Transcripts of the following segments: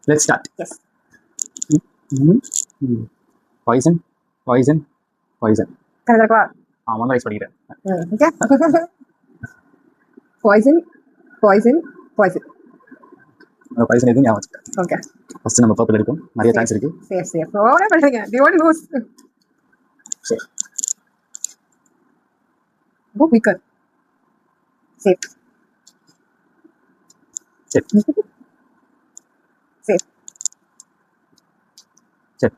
Let's start. Yes. Poison, poison, poison. கரெக்டா? ஆமாம் rice படிக்கிறேன். Okay. Poison, poison, poison. Poison எதுவும் ஞாபகம் வச்சுக்கேன். Okay. ஃபர்ஸ்ட் நம்ம பர்பிள் எடுக்கும். நிறைய சான்ஸ் இருக்கு. Safe, safe. What am I doing? Do you want to lose? சரி. Go weaker. Safe. சரி. Safe. சரி.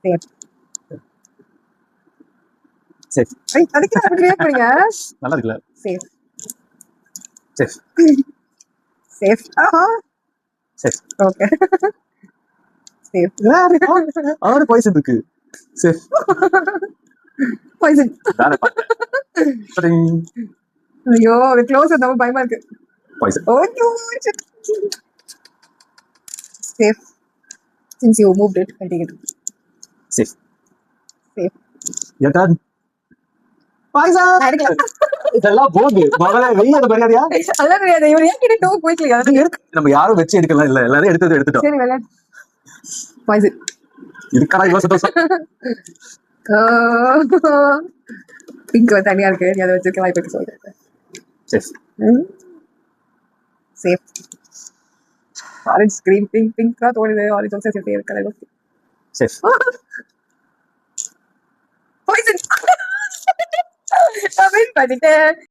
Safe. சேஃப். அதுக்கு நான் கிரியேட் பண்ணுங்க. நல்லா இருக்குல்ல? Safe. Safe. Safe. Safe. Okay. Safe. ஆறு பாய்சன் இருக்கு. சேஃப். Poison. வேற பாட்டு. ஐயோ அது க்ளோஸ் நம்ம பயமா இருக்கு. பாய்சன். ஐயோ safe. Since you moved it, I'll take it. Safe. Safe. Your turn. Poison. இதெல்லாம் போகுது. மகளே வெளிய அந்த மரியாதையா? அல்ல தெரியாது. இவன் ஏன் கிட்ட டோ குயிக்லி அது எடுக்க நம்ம யாரும் வெச்சு எடுக்கலாம் இல்ல. எல்லாரும் எடுத்துட்டோம். சரி விளையாடு. பாய்சன். இதுக்கடா இவ்வளவு சந்தோஷம். பிங்க் தனியா இருக்கு. நீ அதை வச்சிருக்க வாய்ப்பு இருக்கு சொல்றேன். Safe. Safe. Orange green pink pink தான் தோணுது. ஆரஞ்சு வந்து சேஃப் இருக்கு கலர். சேஃப். பாய்சன். நான் வெயிட் பண்ணிட்டேன்.